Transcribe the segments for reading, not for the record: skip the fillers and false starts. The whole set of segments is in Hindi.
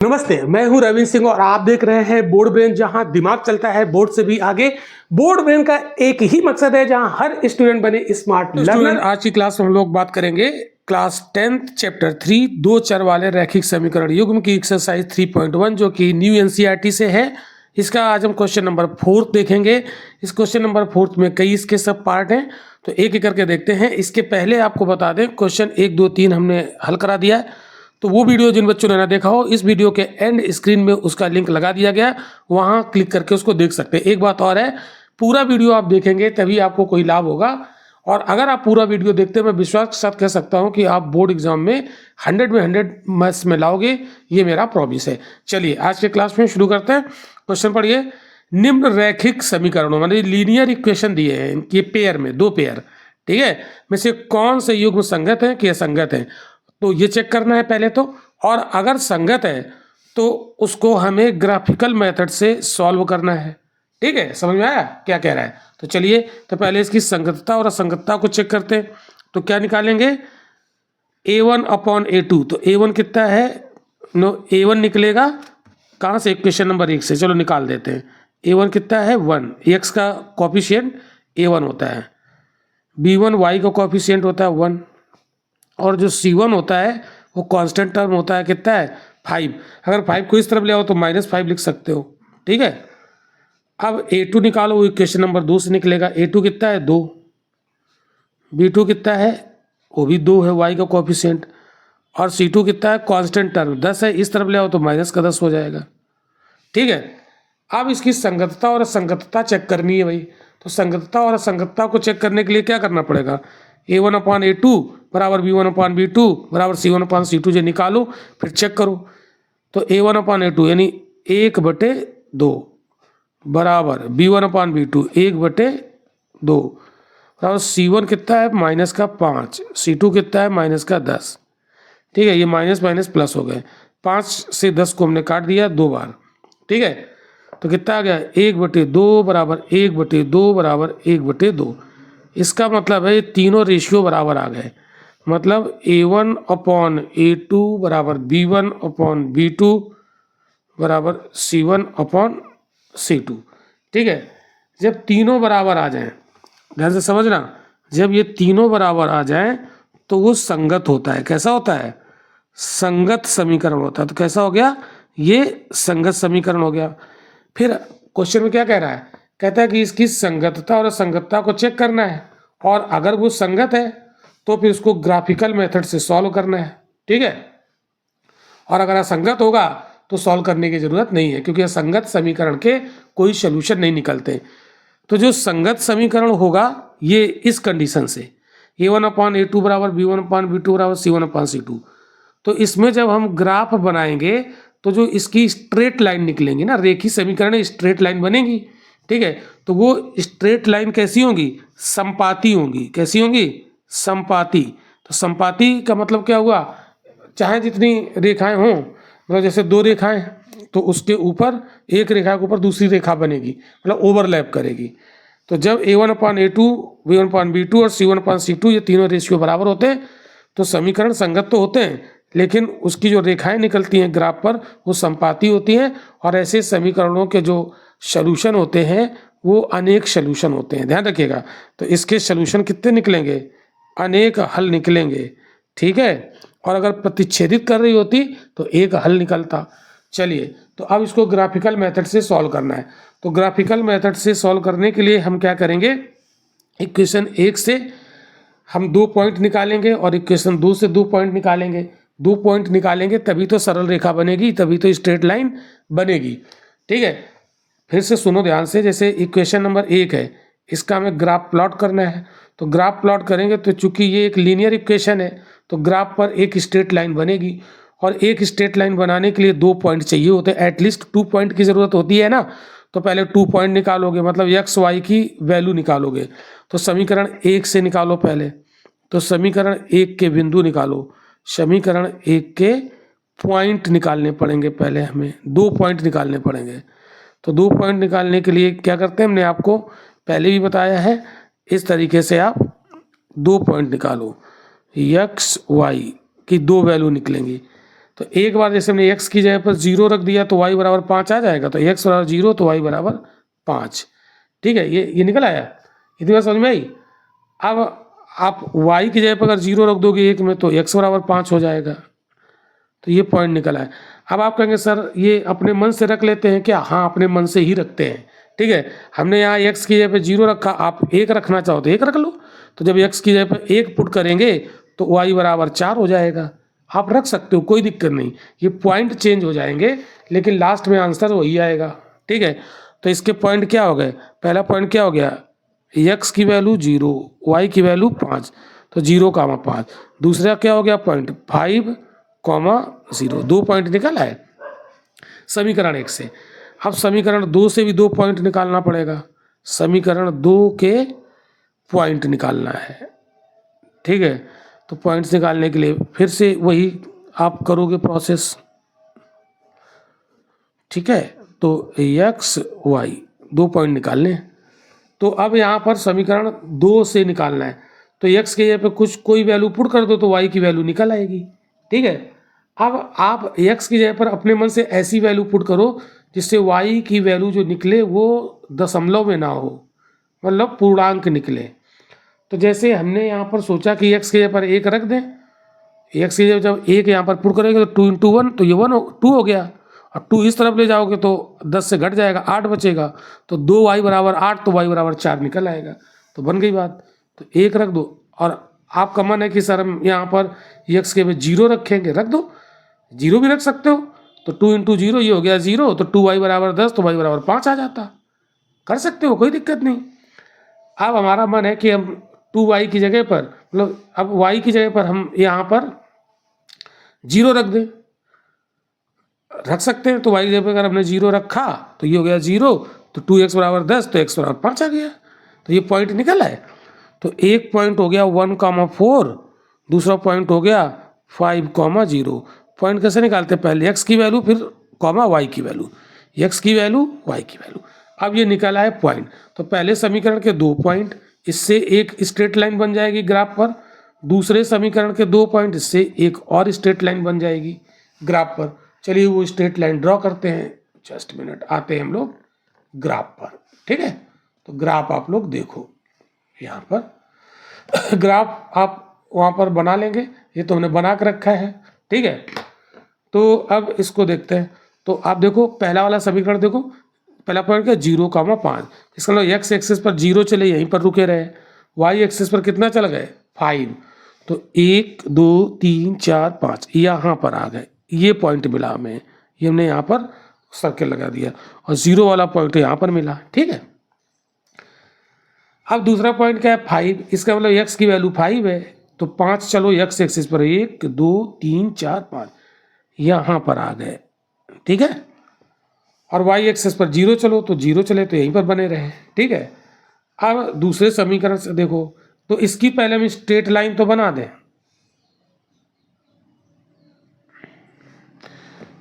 नमस्ते, मैं हूं रविंद्र सिंह और आप देख रहे हैं बोर्ड ब्रेन, जहां दिमाग चलता है बोर्ड से भी आगे। बोर्ड ब्रेन का एक ही मकसद है, जहां हर स्टूडेंट बने स्मार्ट लर्नर। आज की क्लास में हम लोग बात करेंगे क्लास 10th चैप्टर 3 दो चर वाले रैखिक समीकरण युग्म की एक्सरसाइज 3.1 जो कि न्यू एनसीईआरटी से है। इसका आज हम क्वेश्चन नंबर 4 देखेंगे। इस क्वेश्चन नंबर 4 में कई इसके सब पार्ट हैं, तो एक एक करके देखते हैं। इसके पहले आपको बता दें, क्वेश्चन 1, 2, 3 हमने हल करा दिया है। तो वो वीडियो जिन बच्चों ने ना देखा हो, इस वीडियो के एंड स्क्रीन में उसका लिंक लगा दिया गया, वहां क्लिक करके उसको देख सकते हैं। एक बात और है, पूरा वीडियो आप देखेंगे तभी आपको कोई लाभ होगा। और अगर आप पूरा वीडियो देखते हैं, मैं विश्वास के साथ कह सकता हूं कि आप बोर्ड एग्जाम में 100 में 100 मार्क्स में लाओगे, ये मेरा प्रॉमिस है। चलिए आज के क्लास में शुरू करते हैं। क्वेश्चन पढ़िए। निम्न रैखिक समीकरणों माने लीनियर इक्वेशन दिए हैं, ये पेयर में 2 पेयर, ठीक है, में से कौन से युग्म संगत है कि असंगत है, तो ये चेक करना है पहले तो। और अगर संगत है तो उसको हमें ग्राफिकल मेथड से सॉल्व करना है। ठीक है, समझ में आया क्या कह रहा है? तो चलिए, तो पहले इसकी संगतता और असंगतता को चेक करते हैं। तो क्या निकालेंगे? a1/a2। तो a1 कितना है? a1 निकलेगा कहाँ से? इक्वेशन नंबर 1 से। चलो निकाल देते हैं। a1 कितना है? 1। x का कॉफिशिएंट a1 होता है, b1 y का कॉफिशिएंट होता है 1, और जो C1 होता है वो कांस्टेंट टर्म होता है, कितना है? 5। अगर 5 को इस तरफ ले आओ तो -5 लिख सकते हो। ठीक है, अब A2 निकालो, वो इक्वेशन नंबर 2 से निकलेगा। A2 कितना है? 2। B2 कितना है? वो भी 2 है, y का कोफिशिएंट। और C2 कितना है? कांस्टेंट टर्म 10 है, इस तरफ ले आओ तो -10 हो जाएगा। ठीक है, अब इसकी संगतता और असंगतता चेक करनी है भाई। तो संगतता और असंगतता को चेक करने के लिए क्या करना पड़ेगा? a1/a2 बराबर b1/b2 बराबर c1/c2 जो निकालो, फिर चेक करो। तो a1/a2 यानी 1/2 बराबर b1/b2 1/2 बराबर c1 कितना है? -5, c2 कितना है? -10। ठीक है, ये माइनस माइनस प्लस हो गए। 5 से 10 को हमने काट दिया 2 बार। ठीक है, तो कितना आ गया? 1/2 बराबर 1/2 बराबर 1/2। इसका मतलब है तीनों रेशियो बराबर आ गए। मतलब a1/a2 बराबर b1/b2 बराबर c1/c2। ठीक है, जब तीनों बराबर आ जाएं, ध्यान से समझना, जब ये तीनों बराबर आ जाएं तो वो संगत होता है। कैसा होता है? संगत समीकरण होता है। तो कैसा हो गया? ये संगत समीकरण हो गया। फिर क्वेश्चन में क्या कह रहा है? कहता है कि इसकी संगतता और असंगतता को चेक करना है, और अगर वो संगत है तो फिर उसको ग्राफिकल मेथड से सॉल्व करना है। ठीक है, और अगर असंगत होगा तो सॉल्व करने की जरूरत नहीं है, क्योंकि असंगत समीकरण के कोई सोल्यूशन नहीं निकलते। तो जो संगत समीकरण होगा ये इस कंडीशन से a1/a2 बराबर b1/b2 बराबर c1/c2। तो इसमें जब हम ग्राफ बनाएंगे तो जो इसकी स्ट्रेट लाइन निकलेंगी ना, रेखीय समीकरण स्ट्रेट लाइन बनेगी। ठीक है, तो वो स्ट्रेट लाइन कैसी होगी? संपाती होंगी। कैसी होंगी? संपाती। तो संपाती का मतलब क्या हुआ? चाहे जितनी रेखाएं हों, मतलब जैसे 2 रेखाएं, तो उसके ऊपर एक रेखा के ऊपर दूसरी रेखा बनेगी, मतलब ओवरलैप करेगी। तो जब a1/a2 b1/b2 और c1/c2 ये तीनों रेशियो बराबर होते हैं तो समीकरण संगत तो होते हैं, लेकिन उसकी जो रेखाएं निकलती हैं ग्राफ पर वो संपाती होती हैं। और ऐसे समीकरणों के जो सॉल्यूशन होते हैं वो अनेक सॉल्यूशन होते हैं, ध्यान रखिएगा। तो इसके सॉल्यूशन कितने निकलेंगे? अनेक हल निकलेंगे। ठीक है, और अगर प्रतिच्छेदित कर रही होती तो एक हल निकलता। चलिए, तो अब इसको ग्राफिकल मेथड से सॉल्व करना है। तो ग्राफिकल मेथड से सॉल्व करने के लिए हम क्या करेंगे? इक्वेशन 1 से हम 2 पॉइंट निकालेंगे और इक्वेशन 2 से 2 पॉइंट निकालेंगे। 2 पॉइंट निकालेंगे तभी तो सरल रेखा बनेगी, तभी तो स्ट्रेट लाइन बनेगी। ठीक है, फिर से सुनो ध्यान से। जैसे इक्वेशन नंबर 1 है, इसका हमें ग्राफ प्लॉट करना है। तो ग्राफ प्लॉट करेंगे तो चूंकि ये एक लीनियर इक्वेशन है तो ग्राफ पर एक स्ट्रेट लाइन बनेगी, और एक स्ट्रेट लाइन बनाने के लिए 2 पॉइंट चाहिए होते हैं। एटलीस्ट 2 पॉइंट की ज़रूरत होती है ना। तो पहले 2 पॉइंट निकालोगे, मतलब एक्स वाई की वैल्यू निकालोगे। तो समीकरण 1 से निकालो पहले। तो समीकरण 1 के बिंदु निकालो। समीकरण 1 के पॉइंट निकालने पड़ेंगे। पहले हमें 2 पॉइंट निकालने पड़ेंगे। तो 2 पॉइंट निकालने के लिए क्या करते हैं, हमने आपको पहले भी बताया है, इस तरीके से आप 2 पॉइंट निकालो। एक्स वाई की 2 वैल्यू निकलेंगी। तो एक बार जैसे हमने x की जगह पर 0 रख दिया तो y बराबर 5 आ जाएगा, तो x बराबर 0 तो y बराबर 5। ठीक है, ये निकल आया, इतनी बात समझ में आई। अब आप y की जगह पर अगर 0 रख दोगे 1 में तो x बराबर 5 हो जाएगा, तो ये पॉइंट निकला है। अब आप कहेंगे सर ये अपने मन से रख लेते हैं क्या? हाँ, अपने मन से ही रखते हैं। ठीक है, हमने यहाँ x की जगह पे 0 रखा, आप 1 रखना चाहो तो 1 रख लो। तो जब x की जगह पे 1 पुट करेंगे तो y बराबर 4 हो जाएगा। आप रख सकते हो, कोई दिक्कत नहीं, ये पॉइंट चेंज हो जाएंगे लेकिन लास्ट में आंसर वही आएगा। ठीक है, तो इसके पॉइंट क्या हो गए? पहला पॉइंट क्या हो गया? x की वैल्यू 0, y की वैल्यू 5, तो 0,5। दूसरा क्या हो गया पॉइंट? 5,0। 2 पॉइंट निकला है समीकरण 1 से। अब समीकरण 2 से भी 2 पॉइंट निकालना पड़ेगा। समीकरण 2 के पॉइंट निकालना है। ठीक है, तो पॉइंट्स निकालने के लिए फिर से वही आप करोगे प्रोसेस। ठीक है, तो x y 2 पॉइंट निकालने। तो अब यहाँ पर समीकरण 2 से निकालना है, तो x के जगह पे कोई वैल्यू पुट कर दो तो y की वैल्यू निकल आएगी। ठीक है, अब आप x की जगह पर अपने मन से ऐसी वैल्यू पुट करो जिससे y की वैल्यू जो निकले वो दशमलव में ना हो, मतलब पूर्णांक निकले। तो जैसे हमने यहाँ पर सोचा कि x की जगह पर 1 रख दें, x की जगह जब 1 यहाँ पर पुट करेंगे तो 2 इंटू 1 तो ये 2 हो गया, और 2 इस तरफ ले जाओगे तो 10 से घट जाएगा, 8 बचेगा, तो 2y बराबर 8 तो y बराबर 4 निकल आएगा। तो बन गई बात, तो 1 रख दो। और आपका मन है कि सर हम यहाँ पर x के 0 रखेंगे, रख दो, 0 भी रख सकते हो। तो 2 इंटू 0 ये हो गया 0, तो 2y बराबर 10 तो y बराबर 5 आ जाता। कर सकते हो, कोई दिक्कत नहीं। अब हमारा मन है कि हम 2y की जगह पर, मतलब अब y की जगह पर हम यहाँ पर 0 रख दें, रख सकते हैं। तो y की जगह पर अगर हमने 0 रखा तो ये हो गया 0, तो 2x बराबर 10 तो x बराबर 5 आ गया। तो ये पॉइंट निकला है। तो एक पॉइंट हो गया 1,4, दूसरा पॉइंट हो गया 5,0। पॉइंट कैसे निकालते हैं? पहले x की वैल्यू, फिर कॉमा y की वैल्यू, x की वैल्यू y की वैल्यू। अब ये निकाला है पॉइंट, तो पहले समीकरण के 2 पॉइंट, इससे एक स्ट्रेट लाइन बन जाएगी ग्राफ पर। दूसरे समीकरण के 2 पॉइंट, इससे एक और स्ट्रेट लाइन बन जाएगी ग्राफ पर। चलिए वो स्ट्रेट लाइन ड्रॉ करते हैं। जस्ट मिनट, आते हैं हम लोग ग्राफ पर। ठीक है, तो ग्राफ आप लोग देखो यहाँ पर ग्राफ आप वहाँ पर बना लेंगे, ये तो हमने बना के रखा है। ठीक है, तो अब इसको देखते हैं। तो आप देखो पहला वाला समीकरण देखो, पहला पॉइंट क्या? 0,5। इसका मतलब x एक्सिस पर 0 चले, यहीं पर रुके रहे। y एक्सिस पर कितना चल गए? 5। तो 1 2 3 4 5 यहाँ पर आ गए, ये पॉइंट मिला हमें, ये हमने यहाँ पर सर्कल लगा दिया, और 0 वाला पॉइंट यहाँ पर मिला। ठीक है, अब दूसरा पॉइंट क्या है? 5। इसका मतलब x की वैल्यू 5 है, तो 5 चलो x एक्सिस पर 1 2 3 4 5 यहाँ पर आ गए। ठीक है, और y एक्सिस पर 0 चलो, तो 0 चले तो यहीं पर बने रहे। ठीक है, अब दूसरे समीकरण से देखो, तो इसकी पहले हम स्ट्रेट लाइन तो बना दें।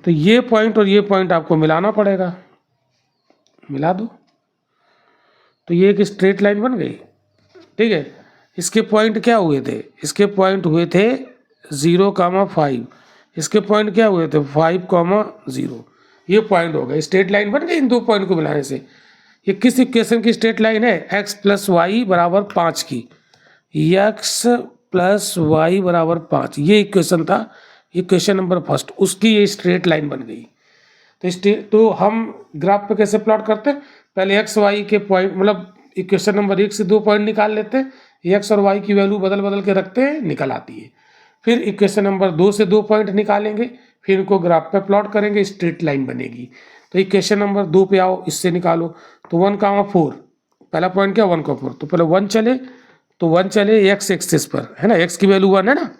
तो ये पॉइंट और ये पॉइंट आपको मिलाना पड़ेगा, मिला दो, तो ये एक स्ट्रेट लाइन बन गई। ठीक है, इसके पॉइंट क्या हुए थे? इसके पॉइंट हुए थे 0,5, इसके पॉइंट क्या हुए थे? 5,0। ये पॉइंट हो गए, स्ट्रेट लाइन बन गई इन 2 पॉइंट को मिलाने से। ये किस इक्वेशन की स्ट्रेट लाइन है? x प्लस वाई बराबर 5 की, x प्लस वाई बराबर 5, ये इक्वेशन था, इक्वेशन नंबर फर्स्ट, उसकी ये स्ट्रेट लाइन बन गई। तो हम ग्राफ पे कैसे प्लॉट करते हैं? पहले एक्स वाई के पॉइंट, मतलब इक्वेशन नंबर 1 से 2 पॉइंट निकाल लेते हैं, एक्स और वाई की वैल्यू बदल बदल के रखते हैं, निकल आती है। फिर इक्वेशन नंबर 2 से 2 पॉइंट निकालेंगे, फिर इनको ग्राफ पे प्लॉट करेंगे, स्ट्रेट लाइन बनेगी। तो इक्वेशन नंबर 2 पे आओ, इससे निकालो, तो 1,4, पहला पॉइंट क्या? 1,4, तो पहले 1 चले, तो 1 चले एक्स एक्सिस पर, है ना, एक्स की वैल्यू 1 है ना,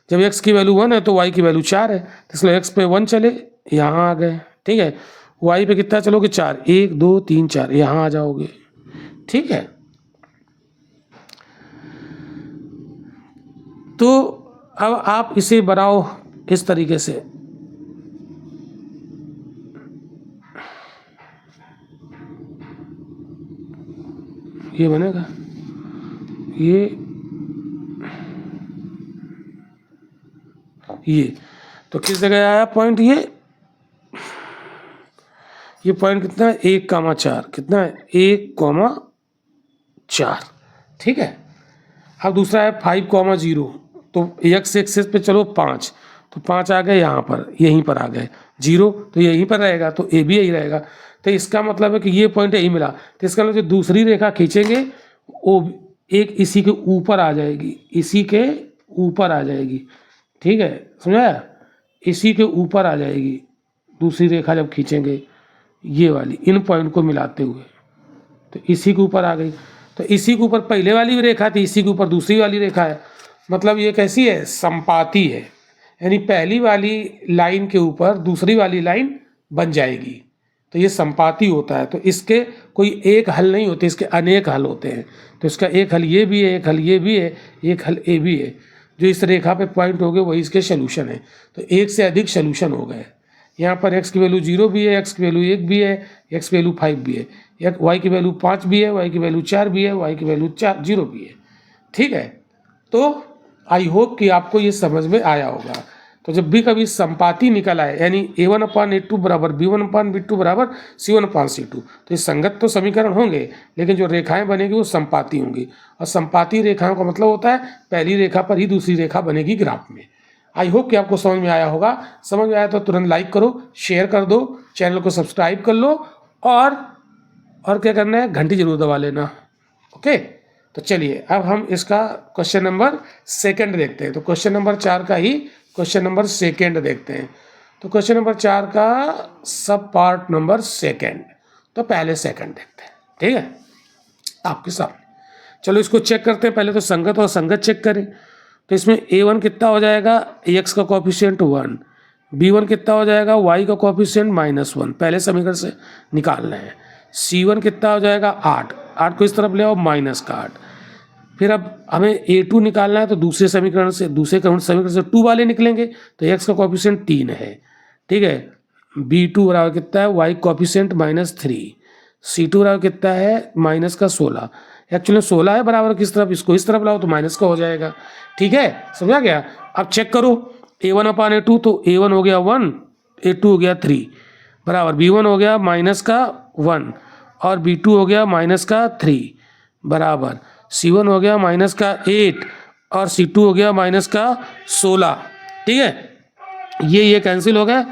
जब एक्स की वैल्यू 1 है तो वाई की वैल्यू 4 है, तो इसलिए एक्स पे 1 चले, यहाँ आ गए। ठीक है, वाई पे कितना चलोगे? 4, 1 2 3 4, यहाँ आ जाओगे। ठीक है, तो अब आप इसे बनाओ इस तरीके से, ये बनेगा, ये तो किस जगह आया पॉइंट, ये पॉइंट कितना है 1,4, कितना है 1,4, ठीक है। अब दूसरा है 5,0, तो x एक्सिस पे चलो 5, तो 5 आ गए यहाँ पर, यहीं पर आ गए, 0 तो यहीं पर रहेगा, तो ए भी यही रहेगा। तो इसका मतलब है कि ये पॉइंट यही मिला, तो इसका मतलब जो दूसरी रेखा खींचेंगे वो एक इसी के ऊपर आ जाएगी, इसी के ऊपर आ जाएगी, ठीक है, समझाया, इसी के ऊपर आ जाएगी दूसरी रेखा जब खींचेंगे, ये वाली इन पॉइंट को मिलाते हुए, तो इसी के ऊपर आ गई। तो इसी के ऊपर पहले वाली भी रेखा थी, इसी के ऊपर दूसरी वाली रेखा है, मतलब ये कैसी है, संपाती है, यानी पहली वाली लाइन के ऊपर दूसरी वाली लाइन बन जाएगी, तो ये संपाती होता है। तो इसके कोई एक हल नहीं होते, इसके अनेक हल होते हैं। तो इसका एक हल ये भी है, एक हल ये भी है, एक हल ए भी है, जो इस रेखा पे पॉइंट हो गए वही इसके सोल्यूशन है। तो एक से अधिक सोल्यूशन हो गए। यहाँ पर x की वैल्यू 0 भी है, x की वैल्यू 1 भी है, x की वैल्यू 5 भी है, y की वैल्यू 5 भी है, y की वैल्यू 4 भी है, y की वैल्यू 0 भी है, ठीक है। तो आई होप कि आपको ये समझ में आया होगा। तो जब भी कभी संपाती निकल आए, यानी a1/a2 बराबर b1/b2 बराबर c1/c2, तो ये संगत तो समीकरण होंगे, लेकिन जो रेखाएं बनेगी वो संपाती होंगी। और संपाती रेखाओं का मतलब होता है पहली रेखा पर ही दूसरी रेखा बनेगी ग्राफ में। आई होप कि आपको समझ में आया होगा। समझ में आया तो तुरंत लाइक करो, शेयर कर दो, चैनल को सब्सक्राइब कर लो, और क्या करना है, घंटी जरूर दबा लेना। ओके, तो चलिए अब हम इसका क्वेश्चन नंबर 2 देखते हैं। तो क्वेश्चन नंबर 4 का ही क्वेश्चन नंबर 2 देखते हैं। तो क्वेश्चन नंबर 4 का सब पार्ट नंबर 2, तो पहले 2 देखते हैं, ठीक है, आपके सामने। चलो इसको चेक करते हैं। पहले तो संगत और संगत चेक करें। तो इसमें a1 कितना हो जाएगा, x का कोएफिशिएंट 1, b1 कितना हो जाएगा, y का कोएफिशिएंट -1, पहले समीकरण से निकालना है। c1 कितना हो जाएगा 8, 8 को इस तरफ ले आओ, -8। फिर अब हमें a2 निकालना है, तो दूसरे समीकरण से समीकरण से 2 वाले निकलेंगे, तो x का कोएफिशिएंट 3 है, ठीक है। b2 बराबर कितना है, y कोएफिशिएंट -3, c2 बराबर कितना है -16, एक्चुअली 16 है बराबर किस तरफ, इसको इस तरफ लाओ तो माइनस का हो जाएगा, ठीक है, समझा गया। अब चेक करो a1/a2, तो a1 हो गया 1, a2 हो गया 3 बराबर b1 हो गया -1 और b2 हो गया -3 बराबर c1 हो गया -8 और c2 हो गया -16, ठीक है। ये कैंसिल हो गया,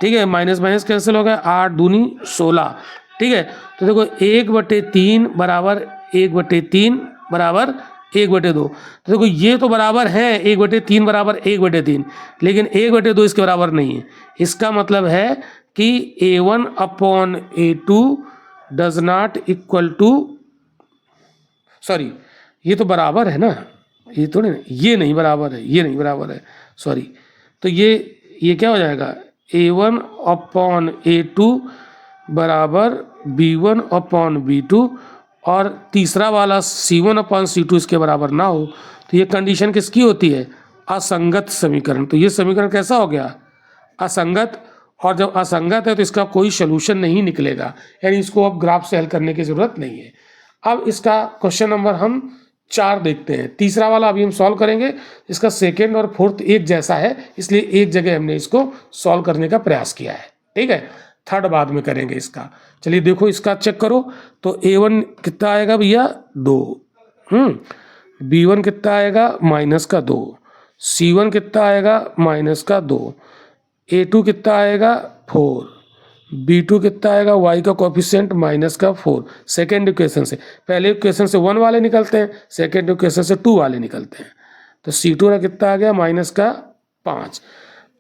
ठीक है, माइनस माइनस कैंसिल हो गया, 8 दूनी 16, ठीक है। तो देखो 1/3 बराबर 1/3 बराबर 1/2। तो देखो ये तो बराबर है 1/3 बराबर 1/3, लेकिन 1/2 इसके बराबर नहीं है। इसका मतलब है कि a1/a2 does not equal to, sorry ये तो बराबर है ना, ये थोड़ी ना, ये नहीं बराबर है, ये नहीं बराबर है, सॉरी। तो ये क्या हो जाएगा, a1/a2 बराबर b1/b2, और तीसरा वाला c1/c2 इसके बराबर ना हो, तो ये कंडीशन किसकी होती है, असंगत समीकरण। तो ये समीकरण कैसा हो गया, असंगत। और जब असंगत है तो इसका कोई सोल्यूशन नहीं निकलेगा, यानी इसको अब ग्राफ से हल करने की जरूरत नहीं है। अब इसका क्वेश्चन नंबर हम 4 देखते हैं। तीसरा वाला अभी हम सॉल्व करेंगे। इसका 2nd और 4th एक जैसा है, इसलिए एक जगह हमने इसको सॉल्व करने का प्रयास किया है, ठीक है। 3rd बाद में करेंगे इसका। चलिए देखो इसका चेक करो। तो a1 कितना आएगा भैया 2, b1 कितना आएगा -2, c1 कितना आएगा -2, a2 कितना आएगा 4, b2 कितना आएगा, y का कोएफिशिएंट -4। सेकेंड इक्वेशन से, पहले इक्वेशन से 1 वाले निकलते हैं, सेकेंड इक्वेशन से 2 वाले निकलते हैं। तो c2 का कितना आ गया -5।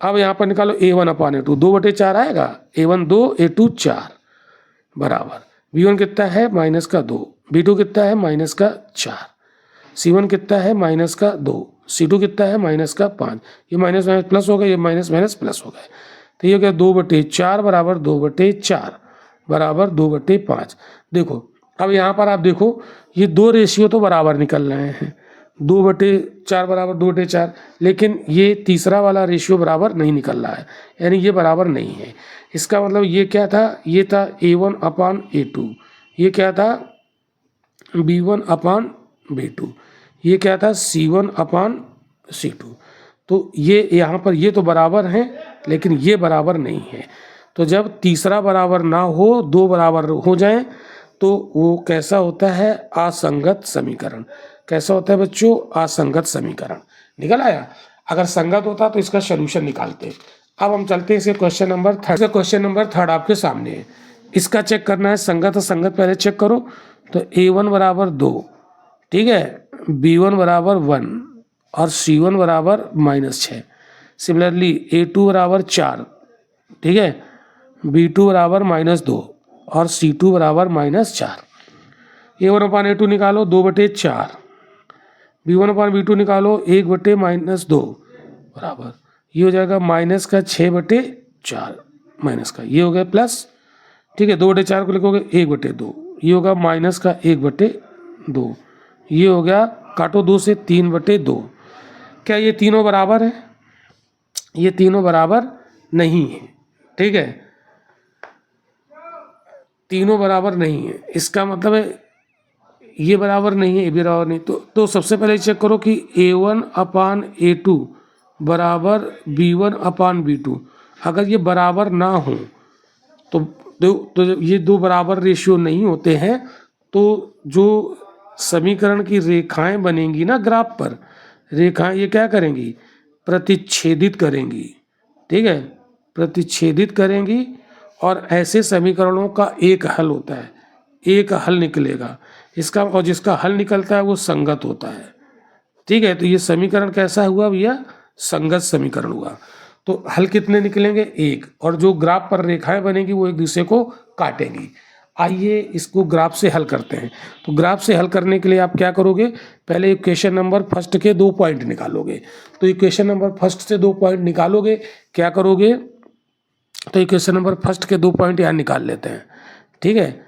अब यहाँ पर निकालो a1/a2, 2/4 आएगा, a1 2, a2 4 बराबर b1 कितना है -2, b2 कितना है -4, c1 कितना है -2, c2 कितना है -5। ये माइनस माइनस प्लस हो गया, ये माइनस माइनस प्लस हो गया, तो ये हो गया 2/4 बराबर 2/4 बराबर 2/5। देखो अब यहाँ पर आप देखो ये 2 रेशियो तो बराबर निकल रहे हैं, 2/4 बराबर 2/4, लेकिन ये तीसरा वाला रेशियो बराबर नहीं निकल रहा है, यानी ये बराबर नहीं है। इसका मतलब ये क्या था, ये था a1/a2, ये क्या था b1/b2, ये क्या था c1/c2। तो ये यहाँ पर ये तो बराबर हैं, लेकिन ये बराबर नहीं है। तो जब तीसरा बराबर ना हो, दो बराबर हो जाएं, तो वो कैसा होता है? असंगत समीकरण। कैसा होता है बच्चों? असंगत समीकरण। निकल आया? अगर संगत होता तो इसका सोल्यूशन निकालते। अब हम चलते हैं इसे question number third. Question number third आपके सामने है, इसका चेक करना है। संगत संगत पहले चेक करो। तो A1 बराबर 2, ठीक है, B1 बराबर 1 और C1 बराबर -6। सिमिलरली A2 बराबर 4, ठीक है, B2 बराबर -2 और C2 बराबर -4। A1 अपान A2 निकालो 2/4, B1 अपान B2 निकालो 1/-2 बराबर, ये हो जाएगा -6/4 माइनस का, ये हो गया प्लस, ठीक है, 2/4 को लिखोगे 1/2, ये होगा -1/2, ये हो गया, काटो 2 से 3/2। क्या ये तीनों बराबर है? ये तीनों बराबर नहीं है, ठीक है, तीनों बराबर नहीं है। इसका मतलब है ये बराबर नहीं है, ये भी बराबर नहीं। तो सबसे पहले चेक करो कि A1 अपान A2 बराबर B1 अपान B2। अगर ये बराबर ना हो तो ये दो बराबर रेशियो नहीं होते हैं, तो जो समीकरण की रेखाएं बनेंगी ना ग्राफ पर, रेखाएं ये क्या करेंगी? प्रतिच्छेदित करेंगी, ठीक है, प्रतिच्छेदित करेंगी। और ऐसे समीकरणों का एक हल होता है, एक हल निकलेगा इसका, और जिसका हल निकलता है वो संगत होता है, ठीक है। तो ये समीकरण कैसा हुआ भैया? संगत समीकरण हुआ। तो हल कितने निकलेंगे? एक। और जो ग्राफ पर रेखाएं बनेगी वो एक दूसरे को काटेंगी। आइए इसको ग्राफ से हल करते हैं। तो ग्राफ से हल करने के लिए आप क्या करोगे? पहले इक्वेशन नंबर फर्स्ट के 2 पॉइंट निकालोगे। तो इक्वेशन नंबर फर्स्ट से 2 पॉइंट निकालोगे, क्या करोगे? तो इक्वेशन नंबर फर्स्ट के 2 पॉइंट यहाँ निकाल लेते हैं, ठीक है,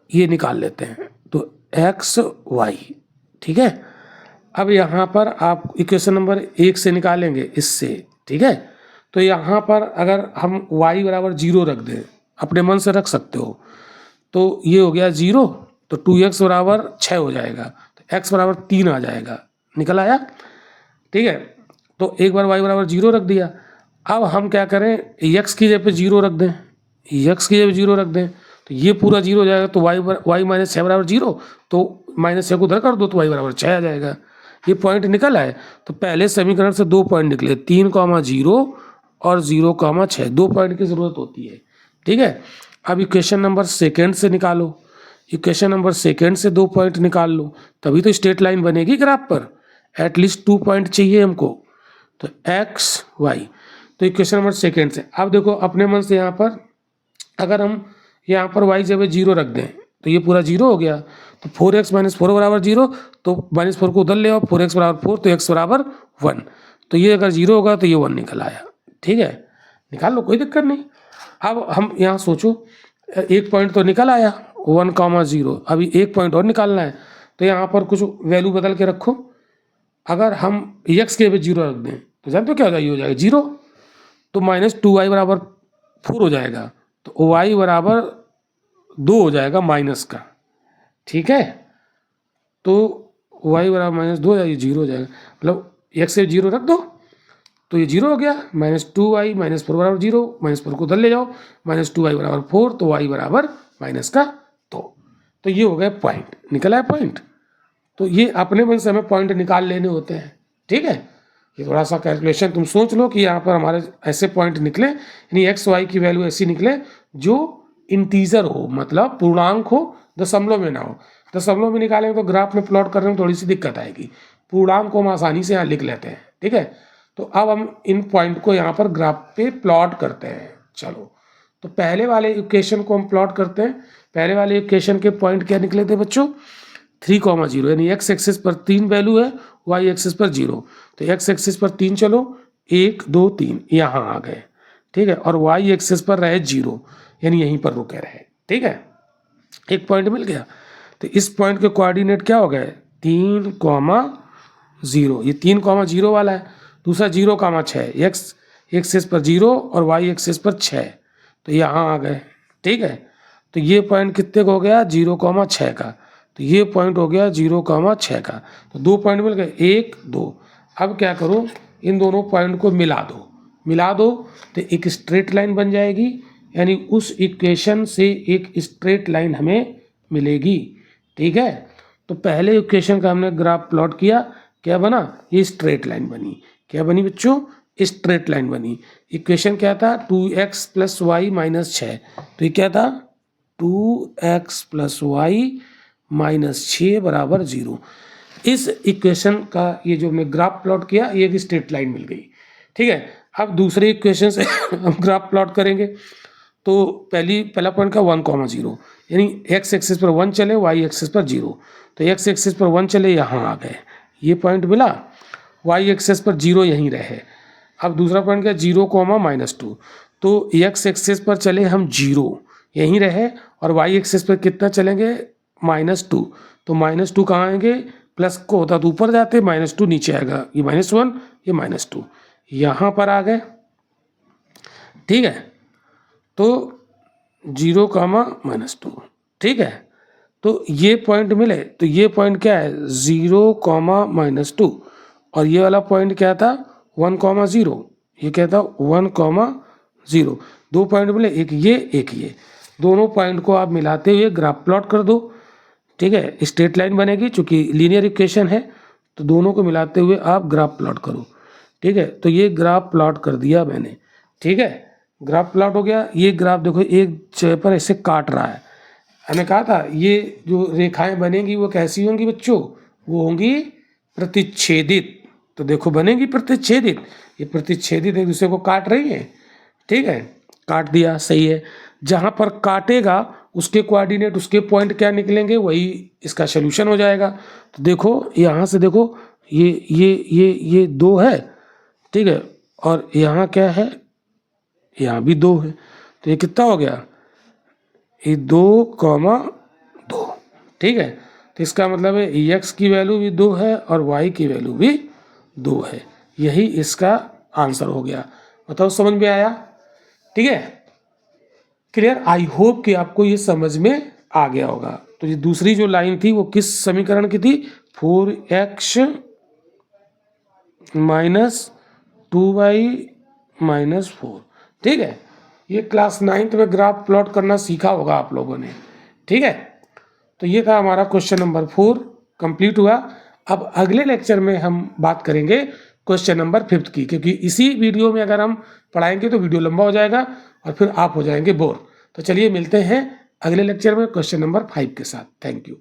ये निकाल लेते हैं। तो एक्स वाई, ठीक है। अब यहाँ पर आप इक्वेशन नंबर 1 से निकालेंगे इससे, ठीक है। तो यहाँ पर अगर हम y बराबर 0 रख दें, अपने मन से रख सकते हो, तो ये हो गया 0, तो 2x बराबर 6 हो जाएगा, तो x बराबर 3 आ जाएगा। निकल आया, ठीक है। तो एक बार y बराबर 0 रख दिया। अब हम क्या करें? x की जगह पे 0 रख दें, x की जगह पे 0 रख दें, तो ये पूरा 0 हो जाएगा। तो y माइनस 6 बराबर 0, तो -6 को उधर कर दो तो y बराबर 6 आ जाएगा। ये पॉइंट निकल आए। तो पहले समीकरण से 2 पॉइंट निकले, 3,0 और 0,6, 2 पॉइंट की ज़रूरत होती है, ठीक है। अब इक्वेशन नंबर सेकेंड से निकालो, इक्वेशन नंबर सेकेंड से 2 पॉइंट निकाल लो, तभी तो स्ट्रेट लाइन बनेगी ग्राफ पर। एटलीस्ट 2 पॉइंट चाहिए हमको। तो एक्स वाई, तो इक्वेशन नंबर सेकेंड से। अब देखो अपने मन से यहाँ पर अगर हम यहाँ पर y जब 0 रख दें तो ये पूरा 0 हो गया। तो 4x - 4 बराबर 0, तो -4 को उधर ले आओ, 4x बराबर 4, तो x बराबर 1। तो ये अगर 0 होगा तो ये 1 निकल आया, ठीक है, निकाल लो, कोई दिक्कत नहीं। अब हम यहाँ सोचो, एक पॉइंट तो निकल आया 1,0, अभी एक पॉइंट और निकालना है। तो यहाँ पर कुछ वैल्यू बदल के रखो। अगर हम x के भी 0 रख दें तो जानते हो क्या हो जाएगा? 0, तो -2y बराबर 4 हो जाएगा, तो y बराबर 2 हो जाएगा माइनस का, ठीक है। तो y बराबर -2 हो जाएगा, 0 हो जाएगा, मतलब x से 0 रख दो तो ये 0 हो गया। -2y -4 बराबर 0, -4 को उधर ले जाओ, -2y बराबर 4, तो y बराबर -2। तो ये हो गया पॉइंट, निकला है पॉइंट। तो ये अपने मन से हमें पॉइंट निकाल लेने होते हैं, ठीक है। ये थोड़ा सा कैलकुलेशन तुम सोच लो कि यहाँ पर हमारे ऐसे पॉइंट निकले, यानी एक्स वाई की वैल्यू ऐसी निकले जो इंटीजर हो, मतलब पूर्णांक हो, दशमलव में ना हो। दशमलव में निकालेंगे तो ग्राफ में प्लॉट करने में थोड़ी सी दिक्कत आएगी, पूर्णांक को हम आसानी से यहाँ लिख लेते हैं, ठीक है। तो अब हम इन पॉइंट को यहाँ पर ग्राफ पे प्लॉट करते हैं। चलो, तो पहले वाले इक्वेशन को हम प्लॉट करते हैं। पहले वाले इक्वेशन के पॉइंट क्या निकले थे बच्चों? 3,0, यानी x एक्सिस पर 3 वैल्यू है, y एक्सिस पर 0। तो x एक्सिस पर 3 चलो, 1 2 3 यहाँ आ गए, ठीक है, और y एक्सिस पर रहे 0, यानी यहीं पर रुके रहे, ठीक है। एक पॉइंट मिल गया। तो इस पॉइंट के कोऑर्डिनेट क्या हो गए? 3,0, ये 3,0 वाला है। दूसरा 0,6, x एक्सिस पर 0 और y एक्सिस पर 6, तो यहाँ आ गए, ठीक है। तो ये पॉइंट कितने का हो गया? 0,6 का। तो ये पॉइंट हो गया 0,6 का। तो 2 पॉइंट मिल गए, 1 2। अब क्या करो, इन दोनों पॉइंट को मिला दो तो एक स्ट्रेट लाइन बन जाएगी, यानी उस इक्वेशन से एक स्ट्रेट लाइन हमें मिलेगी। ठीक है, तो पहले इक्वेशन का हमने ग्राफ प्लॉट किया, क्या बना, ये स्ट्रेट लाइन बनी। क्या बनी बच्चों, स्ट्रेट लाइन बनी। इक्वेशन क्या था, 2x + y - 6, तो ये क्या था, 2x + y - 6 = 0। इस इक्वेशन का ये जो हमने ग्राफ प्लॉट किया, ये एक स्ट्रेट लाइन मिल गई। ठीक है, अब दूसरे इक्वेशन से हम ग्राफ प्लॉट करेंगे। तो पहला पॉइंट का 1, 0, यानी x एक्सिस पर 1 चले, y एक्सिस पर 0। तो x एक्सिस पर 1 चले, यहाँ आ गए, ये पॉइंट मिला। y एक्सिस पर 0 यहीं रहे। अब दूसरा पॉइंट क्या, 0, -2, तो x एक्सिस पर चले हम 0 यहीं रहे, और y एक्सिस पर कितना चलेंगे, -2, तो -2 कहाँ आएंगे, प्लस को होता तो ऊपर जाते, -2 नीचे आएगा, ये -1, ये -2 यहाँ पर आ गए। ठीक है, तो 0, -2, ठीक है, तो ये पॉइंट मिले। तो ये पॉइंट क्या है, 0, -2, और ये वाला पॉइंट क्या था, 1, 0, ये क्या था, 1, 0। दो पॉइंट मिले, एक ये, दोनों पॉइंट को आप मिलाते हुए ग्राफ प्लॉट कर दो। ठीक है, स्ट्रेट लाइन बनेगी, चूंकि लीनियर इक्वेशन है, तो दोनों को मिलाते हुए आप ग्राफ प्लॉट करो। ठीक है, तो ये ग्राफ प्लॉट कर दिया मैंने। ठीक है, ग्राफ प्लॉट हो गया। ये ग्राफ देखो एक जगह पर ऐसे काट रहा है, मैंने कहा था ये जो रेखाएं बनेंगी वो कैसी होंगी बच्चों, वो होंगी प्रतिच्छेदित। तो देखो बनेगी प्रतिच्छेदित, ये प्रतिच्छेदित एक दूसरे को काट रही है। ठीक है, काट दिया, सही है। जहाँ पर काटेगा उसके कोऑर्डिनेट, उसके पॉइंट क्या निकलेंगे, वही इसका सोल्यूशन हो जाएगा। तो देखो यहाँ से देखो, ये 2 है। ठीक है, और यहाँ क्या है, यहाँ भी 2 है, तो ये कितना हो गया, ये 2, 2। ठीक है, तो इसका मतलब है x की वैल्यू भी 2 है और y की वैल्यू भी 2 है। यही इसका आंसर हो गया। बताओ समझ में आया। ठीक है, क्लियर। आई होप कि आपको ये समझ में आ गया होगा। तो ये दूसरी जो लाइन थी वो किस समीकरण की थी, 4x - 2y - 4। ठीक है, ये क्लास 9th में ग्राफ प्लॉट करना सीखा होगा आप लोगों ने। ठीक है, तो ये था हमारा क्वेश्चन नंबर 4 कंप्लीट हुआ। अब अगले लेक्चर में हम बात करेंगे क्वेश्चन नंबर 5 की, क्योंकि इसी वीडियो में अगर हम पढ़ाएंगे तो वीडियो लंबा हो जाएगा और फिर आप हो जाएंगे बोर। तो चलिए मिलते हैं अगले लेक्चर में क्वेश्चन नंबर 5 के साथ। Thank you.